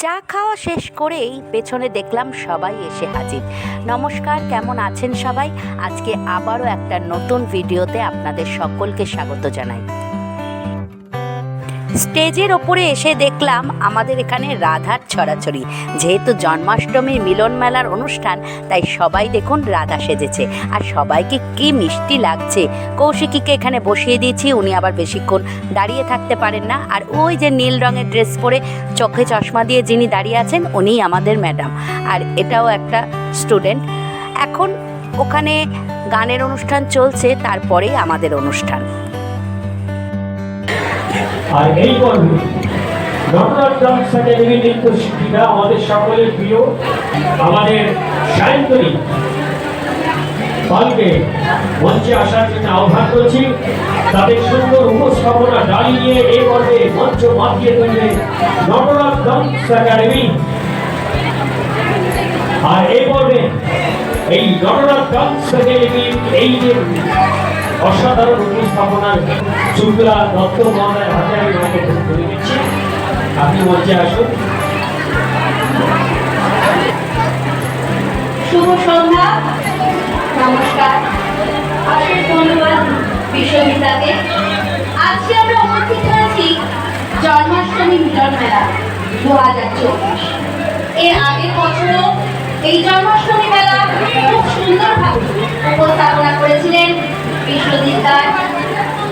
চা খাওয়া শেষ করেই পেছনে দেখলাম সবাই এসে হাজির। নমস্কার, কেমন আছেন সবাই? আজকে আবারও একটা নতুন ভিডিওতে আপনাদের সকলকে স্বাগত জানাই। স্টেজের ওপরে এসে দেখলাম আমাদের এখানে রাধার ছড়াছড়ি। যেহেতু জন্মাষ্টমীর মিলন মেলার অনুষ্ঠান, তাই সবাই দেখুন রাধা সেজেছে, আর সবাইকে কি মিষ্টি লাগছে। কৌশিকীকে এখানে বসিয়ে দিয়েছি, উনি আবার বেশিক্ষণ দাঁড়িয়ে থাকতে পারেন না। আর ওই যে নীল রঙের ড্রেস পরে চোখে চশমা দিয়ে যিনি দাঁড়িয়ে আছেন, উনিই আমাদের ম্যাডাম, আর এটাও একটা স্টুডেন্ট। এখন ওখানে গানের অনুষ্ঠান চলছে, তারপরেই আমাদের অনুষ্ঠান। আর এই পর্বে নটরাজ ডান্স একাডেমি নৃত্য শিক্ষিকা আমাদের সকলের প্রিয় আমাদের সায়ন্তনী পালকে মঞ্চে আসার জন্য আহ্বান করছি। তাদের সুন্দর উপস্থাপনা ডালি নিয়ে এই পর্বে মঞ্চ মাতিয়ে তুলবে নটরাজ ডান্স একাডেমি। আর এই পর্বে এই নটরাজ ডান্স একাডেমি এই যে অসাধারণ উপস্থাপনার শুক্লা দত্ত মহোদয়ের হাতে আমি মাইক্রোফোন তুলে দিচ্ছি। আপনি মঞ্চে আসুন। শুভ সন্ধ্যা, নমস্কার, অশেষ ধন্যবাদ বিশ্ববিদ্যালয়কে। আজকে আমরা উপস্থিত হয়েছি জন্মাষ্টমী মিলন মেলা 2024। এর আগের বছরও এই জন্মাষ্টমী মেলা খুব সুন্দরভাবে উপস্থাপনা করেছিলেন বিশ্বজিৎ দাস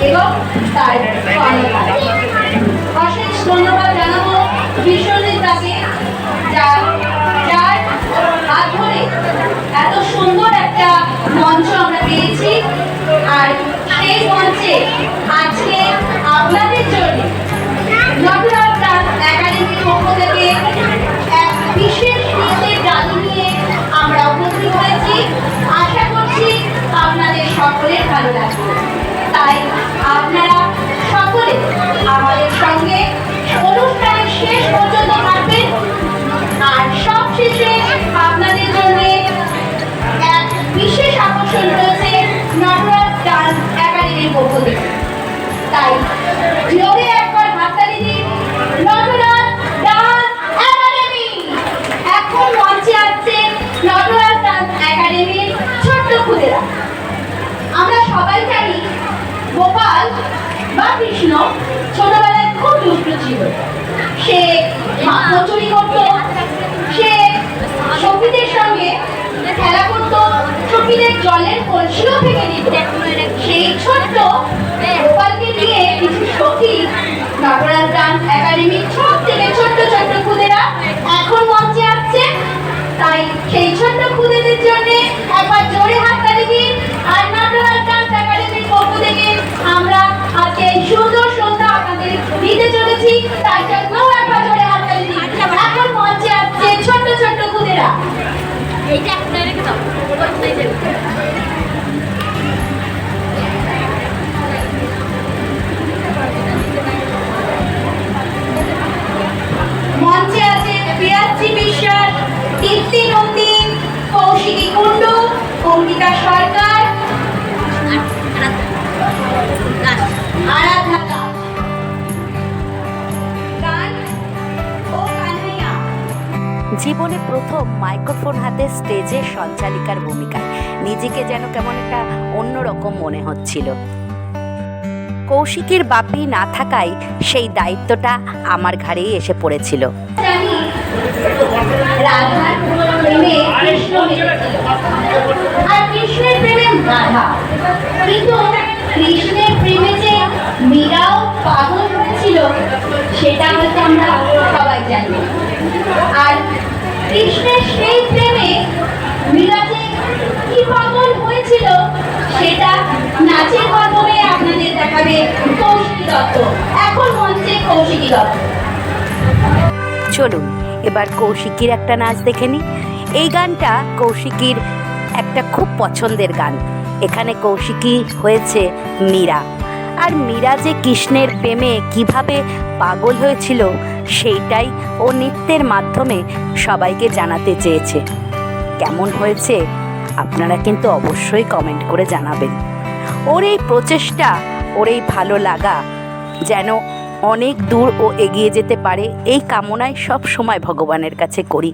এবং তার কর্মকার। অশেষ ধন্যবাদ জানাবো বিশ্বজিৎ দাকে, যার হাত ধরে এত সুন্দর একটা মঞ্চ আমরা পেয়েছি। আর সেই মঞ্চে আজকে আপনাদের জন্য নটরাজ ডান্স একাডেমির পক্ষ থেকে এক বিশেষ নৃত্যের জাদু নিয়ে আমরা উপস্থিত হয়েছি। আশা করছি আপনাদের সকলের ভালো লাগবে, তাই আপনারা সকলে আমাদের সঙ্গে অনুষ্ঠানের শেষ পর্যন্ত থাকবেন। আর সব শেষে আপনাদের জন্য এক বিশেষ আকর্ষণ রয়েছে নটরাজ ডান্স একাডেমির পক্ষ থেকে। তাই জোরে একবার হাততালি দিন। নটরাজ ডান্স একাডেমি এখন মঞ্চে আছে নটরাজ ডান্স একাডেমির ছোট্ট খুদেরা। আমরা সবাই জানি গোপাল বা কৃষ্ণ ছোটবেলায় খুব দুষ্ট ছিল। সে মাখন চুরি করত, সে সখীদের সঙ্গে খেলা করত, সখীদের জলের কলসিও ভেঙে দিত। সেই ছোট্ট গোপালকে নিয়ে কিছু সখী নটরাজ ডান্স একাডেমির সব থেকে ছোট্ট ছোট্ট খুদেরা এখন মঞ্চে আসছে। তাই সেই ছোট্ট খুদেদের জন্য একবার জোরে হাততালি দিন। আর নটরাজ ডান্স একাডেমির পক্ষ থেকে আমরা আজকে সুন্দর সন্ধ্যা আপনাদের দিতে চলেছি, তাই জন্য একবার জোরে হাততালি দিন। এখন মঞ্চে আসছে ছোট্ট ছোট্ট খুদেরা। এইটা আপনারা রেখে দাও। মঞ্চে আছে প্রিয়াশ্রী বিশ্বাস, তৃপ্তি নন্দী, কৌশিকী কুণ্ডু, অঙ্কিতা সরকার, আরাধনা দাস। গান ও কান্হাইয়া। জীবনে প্রথম মাইক্রোফোন হাতে স্টেজে সঞ্চালিকার ভূমিকায় নিজেকে যেন কেমন একটা অন্যরকম মনে হচ্ছিল। কৌশিকীর বাপি না থাকায় সেই দায়িত্বটা আমার ঘাড়েই এসে পড়েছিল। জানি রাধার প্রেমে কৃষ্ণ মেতেছিল, আর কৃষ্ণের প্রেমে রাধা। কিন্তু কৃষ্ণের প্রেমে যে মীরাও পাগল হয়েছিল, সেটা হয়তো আমরা সবাই জানি। আর কৃষ্ণের সেই প্রেমে মীরা যে কি পাগল হয়েছিল, সেটা নাচের মাধ্যমে আপনাদের দেখাবে কৌশিকী দত্ত। এখন মঞ্চে কৌশিকী দত্ত। চলুন এবার কৌশিকীর একটা নাচ দেখে নিই। এই গানটা কৌশিকীর একটা খুব পছন্দের গান। এখানে কৌশিকী হয়েছে মীরা, আর মীরা যে কৃষ্ণের প্রেমে কিভাবে পাগল হয়েছিল, সেইটাই ও নৃত্যের মাধ্যমে সবাইকে জানাতে চেয়েছে। কেমন হয়েছে আপনারা কিন্তু অবশ্যই কমেন্ট করে জানাবেন। ওর এই প্রচেষ্টা, ওর এই ভালো লাগা যেন অনেক দূর ও এগিয়ে যেতে পারে, এই কামনাই সব সময় ভগবানের কাছে করি।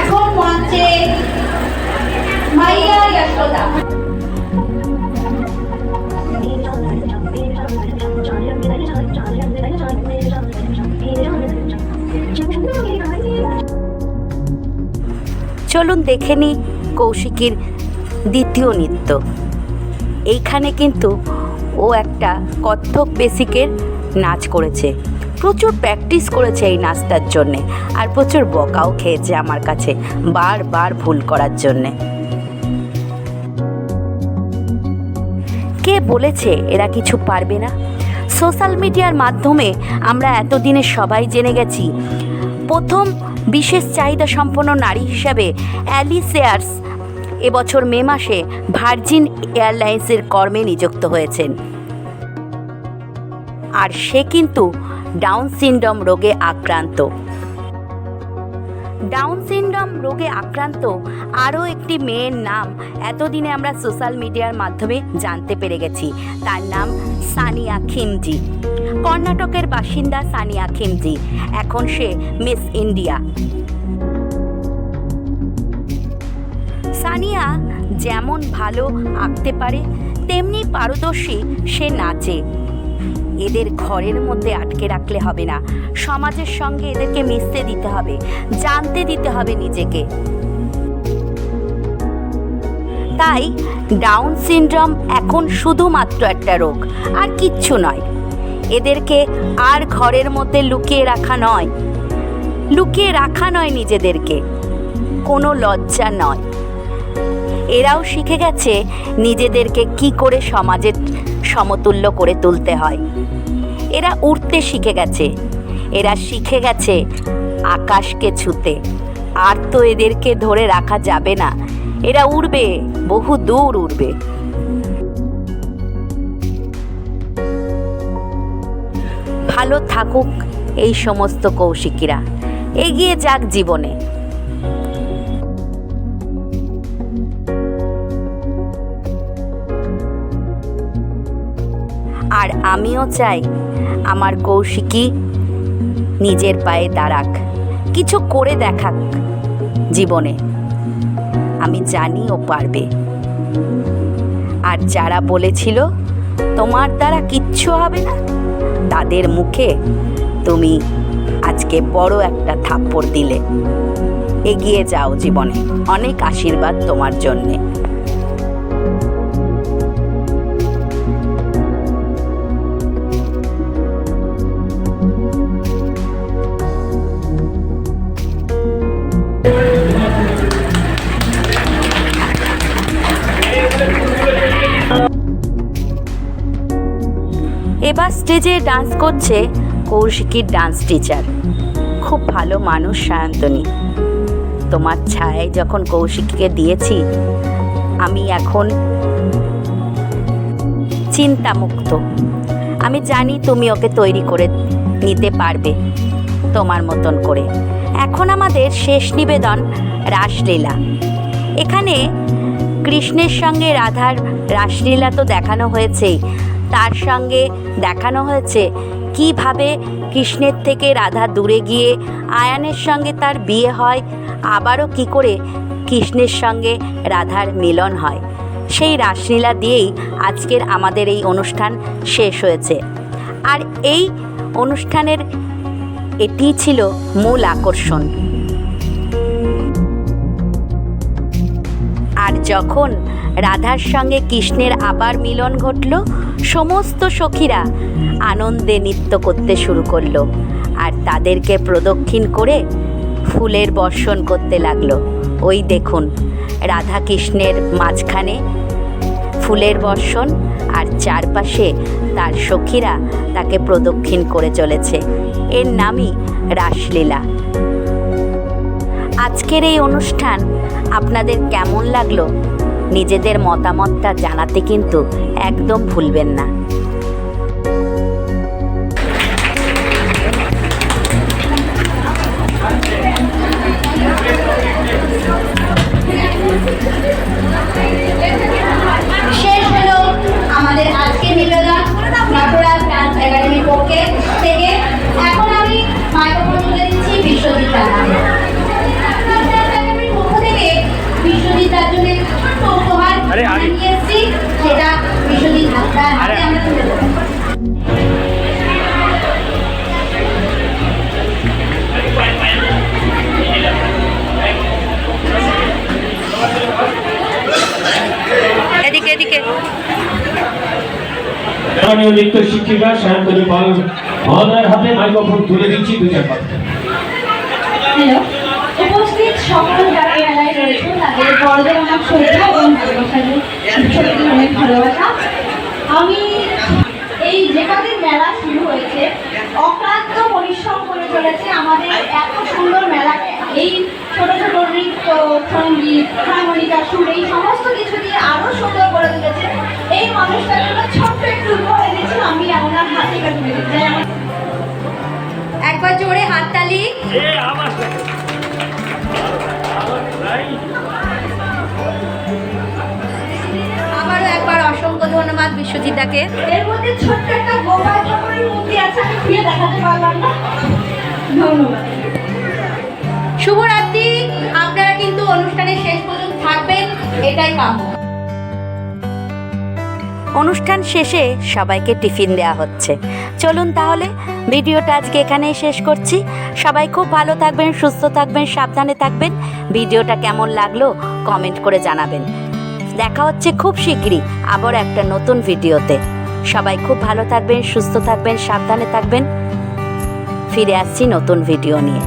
এখন মঞ্চে মাইয়া যশোদা। চলুন দেখে নিই কৌশিকীর দ্বিতীয় নৃত্য। এইখানে কিন্তু ও একটা কত্থক বেসিকের নাচ করেছে, প্রচুর প্র্যাকটিস করেছে এই নাচটার জন্যে, আর প্রচুর বকাও খেয়েছে আমার কাছে বারবার ভুল করার জন্যে। কে বলেছে এরা কিছু পারবে না? সোশ্যাল মিডিয়ার মাধ্যমে আমরা এতদিনে সবাই জেনে গেছি। প্রথম বিশেষ চাহিদা সম্পন্ন নারী হিসাবে অ্যালিস এয়ার্স এবছর মে মাসে ভার্জিন এয়ারলাইন্সের কর্মে নিযুক্ত হয়েছেন। আর সে কিন্তু ডাউন সিনড্রোম রোগে আক্রান্ত। ডাউন সিনড্রোম রোগে আক্রান্ত আরও একটি মেয়ের নাম এতদিনে আমরা সোশ্যাল মিডিয়ার মাধ্যমে জানতে পেরে গেছি। তার নাম সানিয়া খিমজি। কর্ণাটকের বাসিন্দা সানিয়া খিমজি, এখন সে মিস ইন্ডিয়া। সানিয়া যেমন ভালো আঁকতে পারে তেমনি পারদর্শী সে নাচে। এদের ঘরের মধ্যে আটকে রাখলে হবে না, সমাজের সঙ্গে এদেরকে মিশতে দিতে হবে, জানতে দিতে হবে নিজেকে। তাই ডাউন সিনড্রোম এখন শুধুমাত্র একটা রোগ, আর কিচ্ছু নয়। এদেরকে আর ঘরের মধ্যে লুকিয়ে রাখা নয়, নিজেদেরকে, কোনো লজ্জা নয়। এরাও শিখে গেছে নিজেদেরকে কি করে সমাজের সমতুল্য করে তুলতে হয়। এরা উড়তে শিখে গেছে, এরা শিখে গেছে আকাশকে ছুঁতে। আর তো এদেরকে ধরে রাখা যাবে না, এরা উড়বে, বহু দূর উড়বে। ভালো থাকুক এই সমস্ত কৌশিকীরা, এগিয়ে যাক জীবনে। আর আমিও চাই আমার কৌশিকী নিজের পায়ে দাঁড়াক, কিছু করে দেখাক জীবনে। আমি জানি ও পারবে। আর যারা বলেছিল তোমার দ্বারা কিচ্ছু হবে না, তাদের মুখে তুমি আজকে বড় একটা থাপ্পড় দিলে। এগিয়ে যাও জীবনে, অনেক আশীর্বাদ তোমার জন্যে। এবার স্টেজে ডান্স করছে কৌশিকীর ডান্স টিচার, খুব ভালো মানুষ সায়ন্তনী। তোমার ছায়ায় যখন কৌশিকীকে দিয়েছি, আমি এখন চিন্তামুক্ত। আমি জানি তুমি ওকে তৈরি করে নিতে পারবে তোমার মতন করে। এখন আমাদের শেষ নিবেদন রাসলীলা। এখানে কৃষ্ণের সঙ্গে রাধার রাসলীলা তো দেখানো হয়েছেই, তার সঙ্গে দেখানো হয়েছে কিভাবে কৃষ্ণের থেকে রাধা দূরে গিয়ে আয়ানের সঙ্গে তার বিয়ে হয়, আবারও কি করে কৃষ্ণের সঙ্গে রাধার মিলন হয়। সেই রাসলীলা দিয়েই আজকের আমাদের এই অনুষ্ঠান শেষ হয়েছে। আর এই অনুষ্ঠানের এটি ছিল মূল আকর্ষণ। আর যখন রাধার সঙ্গে কৃষ্ণের আবার মিলন ঘটল, সমস্ত সখীরা আনন্দে নৃত্য করতে শুরু করলো, আর তাদেরকে প্রদক্ষিণ করে ফুলের বর্ষণ করতে লাগলো। ওই দেখুন, রাধা কৃষ্ণের মাঝখানে ফুলের বর্ষণ, আর চারপাশে তার সখীরা তাকে প্রদক্ষিণ করে চলেছে। এর নামই রাসলীলা। আজকের এই অনুষ্ঠান আপনাদের কেমন লাগলো নিজেদের মতামতটা জানাতে কিন্তু একদম ভুলবেন না। শেষ হলো আমাদের আজকের নিবেদন নটরাজ ডান্স একাডেমির পক্ষে থেকে। এখন আমি মাইক্রোফোন তুলে দিচ্ছি বিশ্বজিৎ রানাকে। নটরাজ ডান্স একাডেমির পক্ষ থেকে বিশ্বজিৎ তার জন্য ছোট্ট উপহার নিয়ে এসেছি, সেটা বিশ্বজিৎ তার হাতে আমরা তুলে দেবো। এদিকে এদিকে। মাননীয় নৃত্য শিক্ষিকা সায়ন্তনী পাল মহোদয়ের হাতে মাইক্রোফোন তুলে দিচ্ছি, 2-4 কথা। হ্যালো, উপস্থিত সকল যারা মেলায় রয়েছে তাদের বড়দের অনেক শ্রদ্ধা এবং ছোটদের অনেক ভালোবাসা। আমি এই যে কদিন মেলা শুরু হয়েছে অক্লান্ত পরিশ্রম করে চলেছে আমাদের এত সুন্দর মেলাকে এই ছোট ছোট নৃত্য, সঙ্গীত, হারমোনিকা, সুর এই সমস্ত কিছু দিয়ে আরো সুন্দর করে তুলেছে। এই মানুষটার জন্য ছোট্ট একটু উপহার এনেছি, আমি আপনার হাতে তুলে দিতে চাই। একবার জোরে হাততালি। আবারও একবার অসংখ্য ধন্যবাদ বিশ্বজিৎদাকে। এর মধ্যে ছোট্ট একটা গোপাল ঠাকুরের মূর্তি আছে, আমি খুলে দেখাতে পারলাম না। ধন্যবাদ। শুভরাত্রি। আপনারা কিন্তু অনুষ্ঠানের শেষ পর্যন্ত থাকবেন, এটাই কাম্য। অনুষ্ঠান শেষে সবাইকে টিফিন দেওয়া হচ্ছে। চলুন তাহলে ভিডিওটা আজকে এখানেই শেষ করছি। সবাই খুব ভালো থাকবেন, সুস্থ থাকবেন, সাবধানে থাকবেন। ভিডিওটা কেমন লাগলো কমেন্ট করে জানাবেন। দেখা হচ্ছে খুব শিগগিরই আবার একটা নতুন ভিডিওতে। সবাই খুব ভালো থাকবেন, সুস্থ থাকবেন, সাবধানে থাকবেন। ফিরে আসছি নতুন ভিডিও নিয়ে।